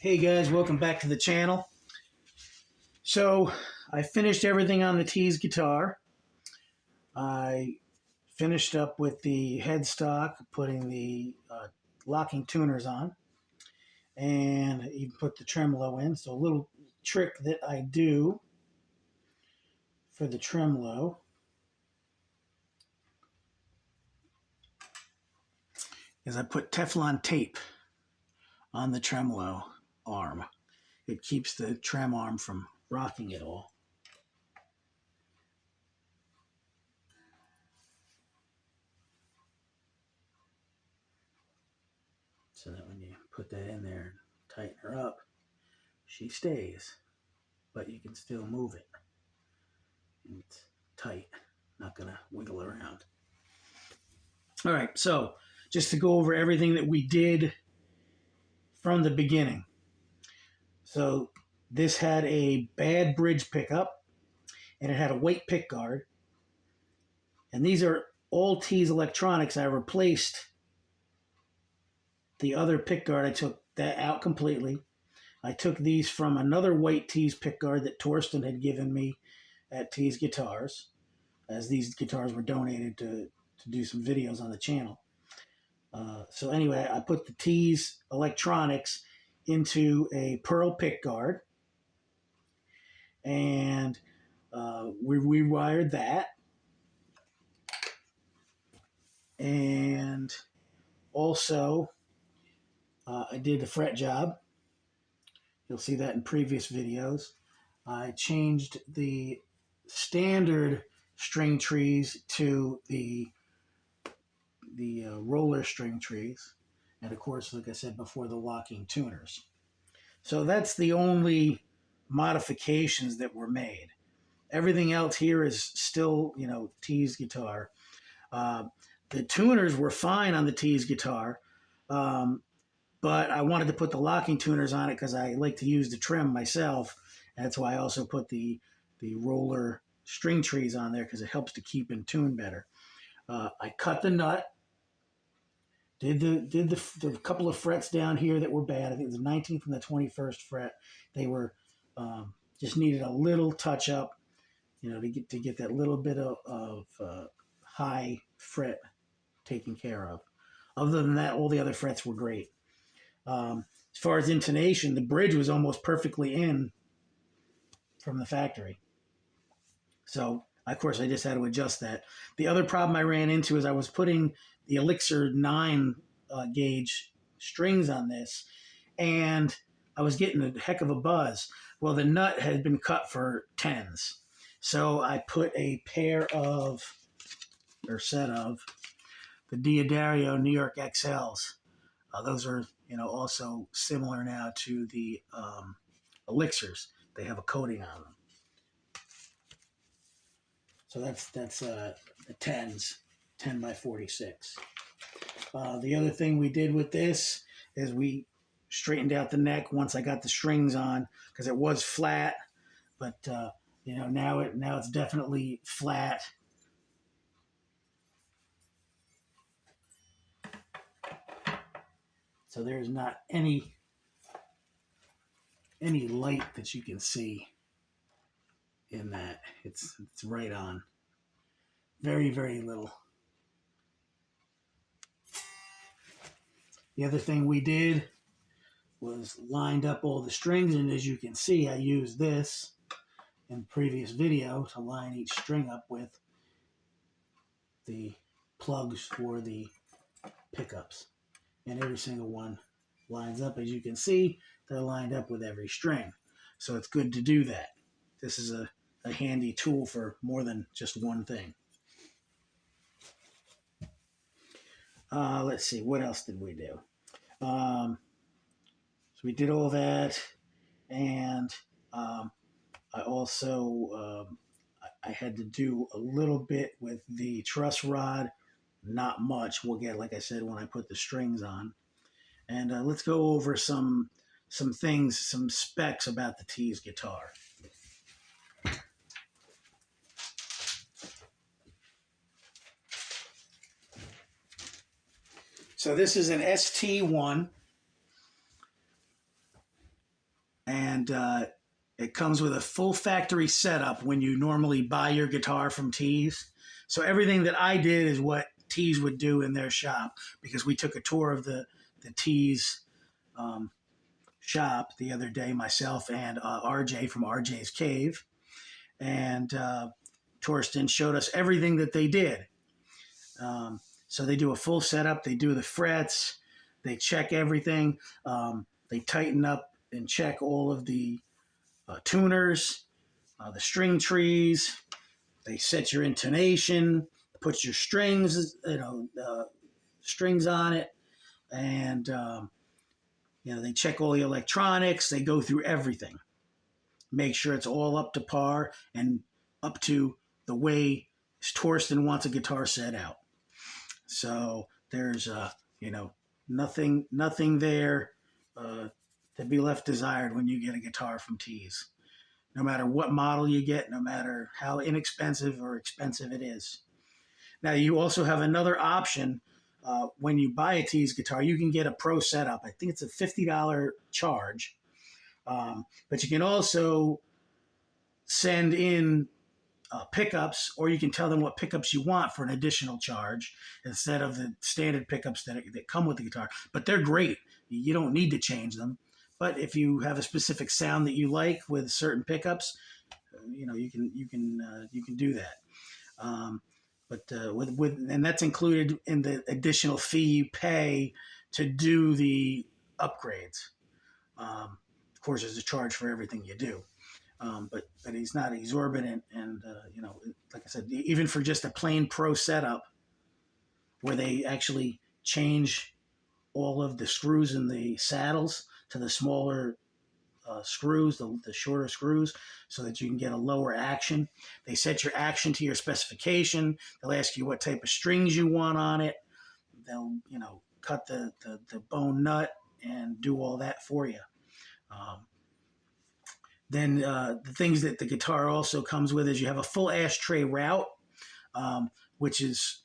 Hey guys, welcome back to the channel. So I finished everything on the Tease guitar. I finished up with the headstock, putting the locking tuners on, and even put the tremolo in. So a little trick that I do for the tremolo is I put Teflon tape on the tremolo arm. It keeps the trem arm from rocking at all. So that when you put that in there and tighten her up, she stays, but you can still move it. And it's tight, not gonna wiggle around. All right, so just to go over everything that we did from the beginning. So this had a bad bridge pickup, and it had a weight pick guard. And these are all Tease electronics. I replaced the other pick guard. I took that out completely. I took these from another white Tease pick guard that Torsten had given me at Tease Guitars, as these guitars were donated to do some videos on the channel. So anyway, I put the Tease electronics into a pearl pick guard, and we rewired that. And also, I did the fret job. You'll see that in previous videos. I changed the standard string trees to the roller string trees, and of course, like I said before, the locking tuners. So that's the only modifications that were made. Everything else here is still, Tease guitar. The tuners were fine on the Tease guitar, but I wanted to put the locking tuners on it because I like to use the trim myself. That's why I also put the roller string trees on there, because it helps to keep in tune better. I cut the nut. Did the couple of frets down here that were bad. I think it was the 19th and the 21st fret. They were just needed a little touch up, to get that little bit of high fret taken care of. Other than that, all the other frets were great. As far as intonation, the bridge was almost perfectly in from the factory. So, of course, I just had to adjust that. The other problem I ran into is I was putting the Elixir 9 gauge strings on this, and I was getting a heck of a buzz. Well, the nut had been cut for 10s. So I put a set of the Diodario New York XLs. Those are, also similar now to the Elixirs. They have a coating on them. So that's the 10s, 10 by 46. The other thing we did with this is we straightened out the neck once I got the strings on, because it was flat, but now it's definitely flat. So there's not any light that you can see in that. It's right on. Very, very little. The other thing we did was lined up all the strings, and as you can see, I used this in the previous video to line each string up with the plugs for the pickups. And every single one lines up. As you can see, they're lined up with every string. So it's good to do that. This is a handy tool for more than just one thing. Let's see, what else did we do? So we did all that, and I also I had to do a little bit with the truss rod, not much. We'll get, like I said, when I put the strings on. And let's go over some things, some specs about the Tease guitar. So this is an ST-1. and it comes with a full factory setup when you normally buy your guitar from Tease. So everything that I did is what Tease would do in their shop, because we took a tour of the Tease um, shop the other day, myself and RJ from RJ's Cave, and Torsten showed us everything that they did. So they do a full setup. They do the frets. They check everything. They tighten up and check all of the tuners, the string trees. They set your intonation, put your strings, strings on it, and they check all the electronics. They go through everything, make sure it's all up to par and up to the way Torsten wants a guitar set out. So there's nothing there to be left desired when you get a guitar from Tease. No matter what model you get, no matter how inexpensive or expensive it is. Now you also have another option. When you buy a Tease guitar, you can get a pro setup. I think it's a $50 charge, but you can also send in pickups, or you can tell them what pickups you want for an additional charge instead of the standard pickups that come with the guitar. But they're great. You don't need to change them. But if you have a specific sound that you like with certain pickups, you can do that. And that's included in the additional fee you pay to do the upgrades. Of course, there's a charge for everything you do. But he's not exorbitant, and like I said, even for just a plain pro setup, where they actually change all of the screws in the saddles to the smaller screws, the shorter screws, so that you can get a lower action. They set your action to your specification. They'll ask you what type of strings you want on it. They'll cut the bone nut and do all that for you. Then the things that the guitar also comes with is you have a full ashtray route, which is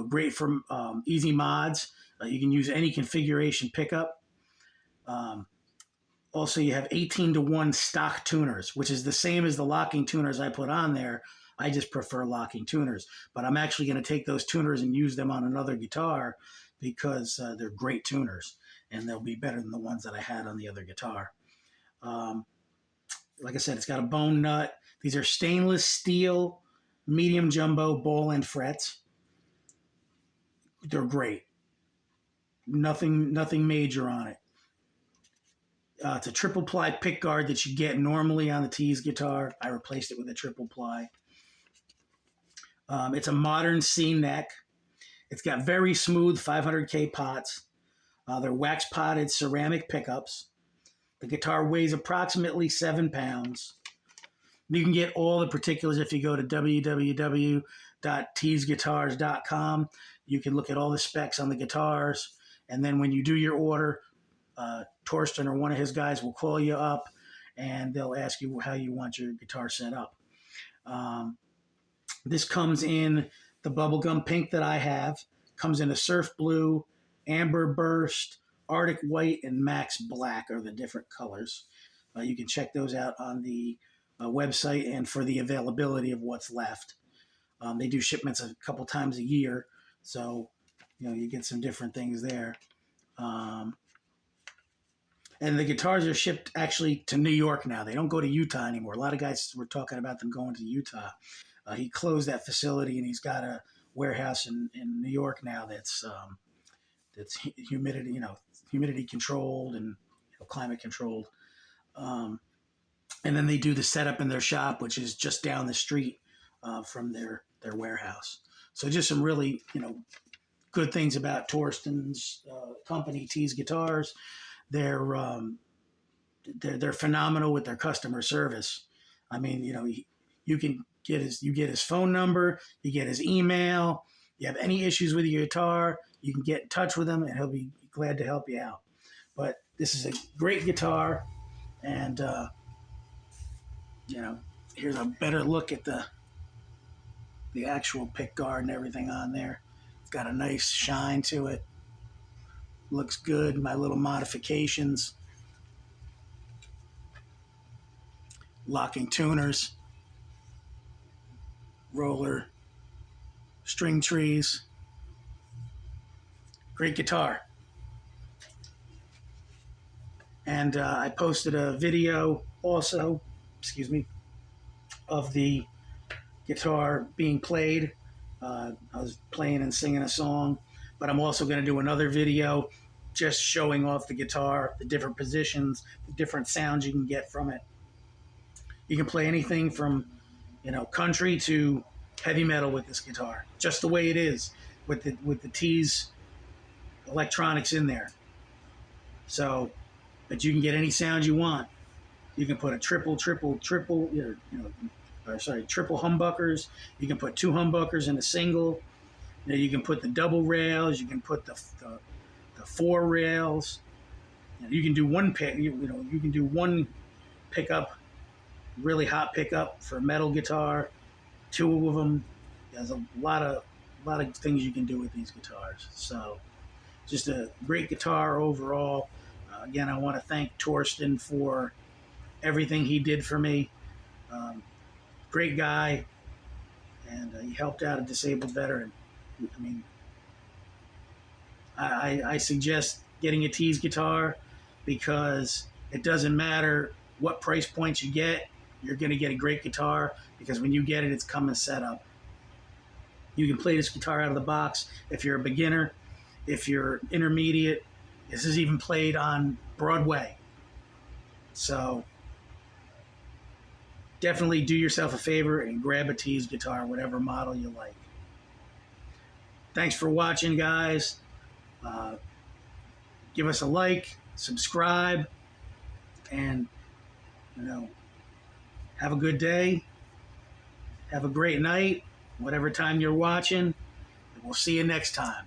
great for easy mods. You can use any configuration pickup. Also, you have 18-to-1 stock tuners, which is the same as the locking tuners I put on there. I just prefer locking tuners, but I'm actually going to take those tuners and use them on another guitar because they're great tuners, and they'll be better than the ones that I had on the other guitar. Like I said, it's got a bone nut. These are stainless steel, medium jumbo ball end frets. They're great. Nothing major on it. It's a triple ply pick guard that you get normally on the Tease guitar. I replaced it with a triple ply. It's a modern C neck. It's got very smooth 500K pots. They're wax potted ceramic pickups. The guitar weighs approximately 7 pounds. You can get all the particulars if you go to www.teaseguitars.com. You can look at all the specs on the guitars. And then when you do your order, Torsten or one of his guys will call you up and they'll ask you how you want your guitar set up. This comes in the bubblegum pink that I have. Comes in a surf blue, amber burst, Arctic white, and max black are the different colors. You can check those out on the website and for the availability of what's left. They do shipments a couple times a year, so you get some different things there. And the guitars are shipped actually to New York now. They don't go to Utah anymore. A lot of guys were talking about them going to Utah. He closed that facility, and he's got a warehouse in New York now that's humidity controlled and climate controlled. And then they do the setup in their shop, which is just down the street from their warehouse. So just some really good things about Torsten's company, Tease Guitars. They're phenomenal with their customer service. I mean, you get his phone number, you get his email. You have any issues with your guitar, you can get in touch with him, and he'll be glad to help you out. But this is a great guitar, and here's a better look at the actual pick guard and everything on there. It's got a nice shine to it. Looks good. My little modifications. locking tuners, roller, string trees. Great guitar. And I posted a video also, excuse me, of the guitar being played. I was playing and singing a song, but I'm also going to do another video just showing off the guitar, the different positions, the different sounds you can get from it. You can play anything from, country to heavy metal with this guitar, just the way it is with the Tease electronics in there. So that you can get any sound you want. You can put a triple, triple humbuckers. You can put two humbuckers in a single. You can put the double rails. You can put the four rails. You can do one pick. You can do one pickup, really hot pickup for metal guitar. Two of them. There's a lot of things you can do with these guitars. So, just a great guitar overall. Again, I want to thank Torsten for everything he did for me. Great guy, and he helped out a disabled veteran. I mean, I suggest getting a Tease guitar because it doesn't matter what price points you get, you're going to get a great guitar because when you get it, it's coming set up. You can play this guitar out of the box if you're a beginner, if you're intermediate. This is even played on Broadway. So definitely do yourself a favor and grab a Tease guitar, whatever model you like. Thanks for watching, guys. Give us a like, subscribe, and, have a good day. Have a great night, whatever time you're watching. And we'll see you next time.